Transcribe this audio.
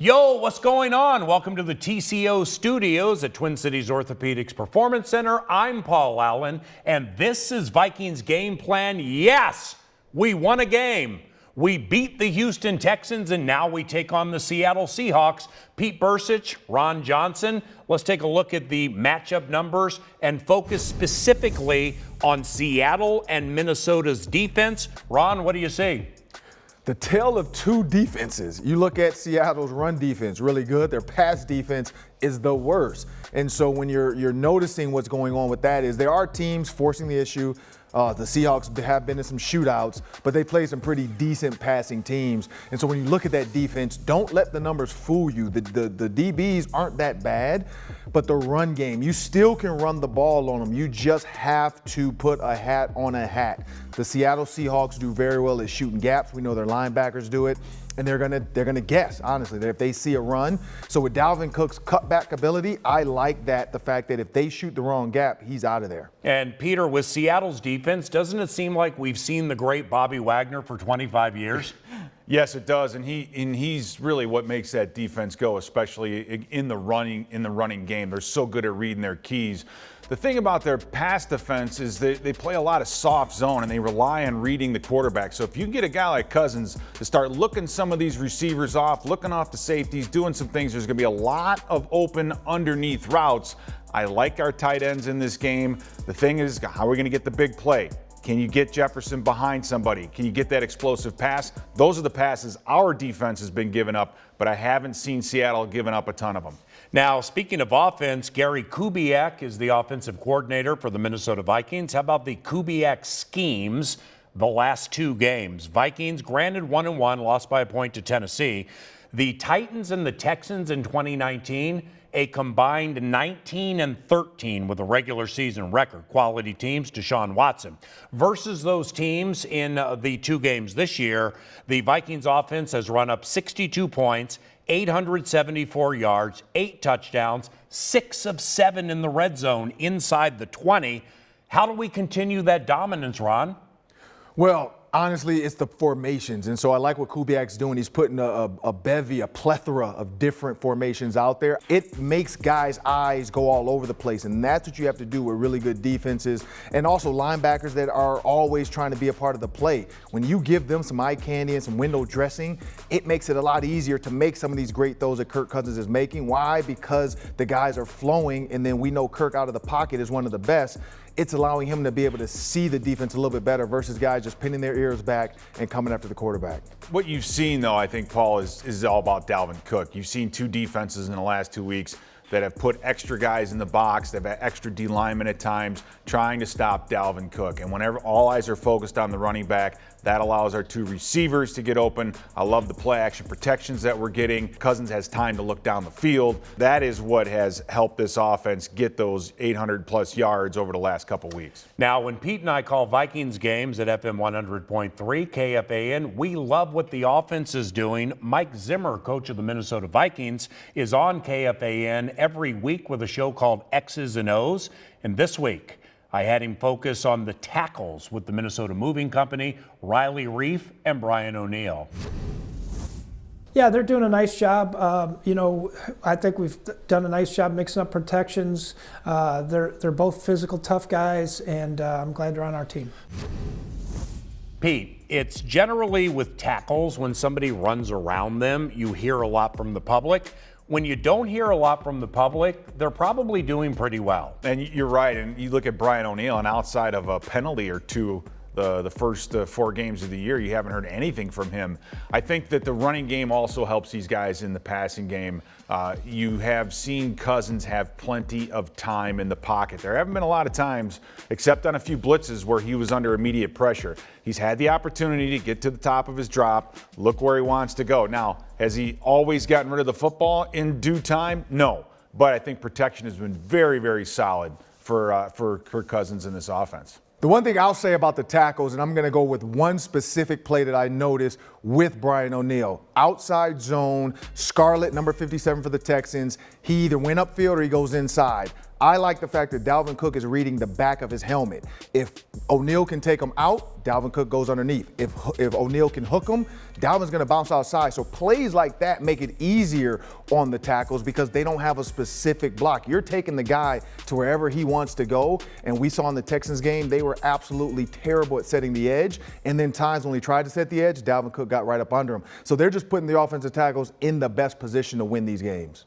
Yo, what's going on? Welcome to the TCO studios at Twin Cities Orthopedics Performance Center. I'm Paul Allen, and this is Vikings Game Plan. Yes, we won a game. We beat the Houston Texans, and now we take on the Seattle Seahawks. Pete Bercich, Ron Johnson. Let's take a look at the matchup numbers and focus specifically on Seattle and Minnesota's defense. Ron, what do you see? The tale of two defenses. You look at Seattle's run defense, really good. Their pass defense is the worst. And so when you're noticing what's going on with that is there are teams forcing the issue. The Seahawks have been in some shootouts, but they play some pretty decent passing teams. And so when you look at that defense, don't let the numbers fool you. The DBs aren't that bad, but the run game, you still can run the ball on them. You just have to put a hat on a hat. The Seattle Seahawks do very well at shooting gaps. We know their linebackers do it. And they're gonna guess, honestly, that if they see a run. So with Dalvin Cook's cutback ability, I like that, the fact that if they shoot the wrong gap, he's out of there. And Peter, with Seattle's defense, doesn't it seem like we've seen the great Bobby Wagner for 25 years? Yes, it does, and he's really what makes that defense go, especially in the running game. They're so good at reading their keys. The thing about their pass defense is they play a lot of soft zone, and they rely on reading the quarterback. So if you get a guy like Cousins to start looking some of these receivers off, looking off the safeties, doing some things, there's going to be a lot of open underneath routes. I like our tight ends in this game. The thing is, how are we going to get the big play? Can you get Jefferson behind somebody? Can you get that explosive pass? Those are the passes our defense has been giving up, but I haven't seen Seattle giving up a ton of them. Now, speaking of offense, Gary Kubiak is the offensive coordinator for the Minnesota Vikings. How about the Kubiak schemes the last two games? Vikings, granted 1-1, lost by a point to Tennessee. The Titans and the Texans in 2019, a combined 19-13 with a regular season record. Quality teams, Deshaun Watson. Versus those teams in the two games this year, the Vikings offense has run up 62 points, 874 yards, 8 touchdowns, 6 of 7 in the red zone inside the 20. How do we continue that dominance, Ron? Well, honestly, it's the formations. And so I like what Kubiak's doing. He's putting a bevy, a plethora of different formations out there. It makes guys' eyes go all over the place. And that's what you have to do with really good defenses and also linebackers that are always trying to be a part of the play. When you give them some eye candy and some window dressing, it makes it a lot easier to make some of these great throws that Kirk Cousins is making. Why? Because the guys are flowing, and then we know Kirk out of the pocket is one of the best. It's allowing him to be able to see the defense a little bit better versus guys just pinning their ears back and coming after the quarterback. What you've seen, though, I think, Paul, is all about Dalvin Cook. You've seen two defenses in the last 2 weeks that have put extra guys in the box, they've had extra D linemen at times trying to stop Dalvin Cook. And whenever all eyes are focused on the running back, that allows our two receivers to get open. I love the play action protections that we're getting. Cousins has time to look down the field. That is what has helped this offense get those 800-plus yards over the last couple weeks. Now, when Pete and I call Vikings games at FM 100.3 KFAN, we love what the offense is doing. Mike Zimmer, coach of the Minnesota Vikings, is on KFAN every week with a show called X's and O's. And this week, I had him focus on the tackles with the Minnesota Moving Company, Riley Reiff and Brian O'Neill. Yeah, they're doing a nice job. I think we've done a nice job mixing up protections. They're both physical, tough guys, and I'm glad they're on our team. Pete, it's generally with tackles when somebody runs around them, you hear a lot from the public. When you don't hear a lot from the public, they're probably doing pretty well. And you're right. And you look at Brian O'Neill, and outside of a penalty or two the first 4 games of the year, you haven't heard anything from him. I think that the running game also helps these guys in the passing game. You have seen Cousins have plenty of time in the pocket. There haven't been a lot of times, except on a few blitzes, where he was under immediate pressure. He's had the opportunity to get to the top of his drop, look where he wants to go. Now, has he always gotten rid of the football in due time? No. But I think protection has been very, very solid for Kirk Cousins in this offense. The one thing I'll say about the tackles, and I'm going to go with one specific play that I noticed with Brian O'Neill. Outside zone, Scarlett, number 57 for the Texans. He either went upfield or he goes inside. I like the fact that Dalvin Cook is reading the back of his helmet. If O'Neal can take him out, Dalvin Cook goes underneath. If O'Neal can hook him, Dalvin's going to bounce outside. So plays like that make it easier on the tackles because they don't have a specific block. You're taking the guy to wherever he wants to go. And we saw in the Texans game, they were absolutely terrible at setting the edge. And then times when he tried to set the edge, Dalvin Cook got right up under him. So they're just putting the offensive tackles in the best position to win these games.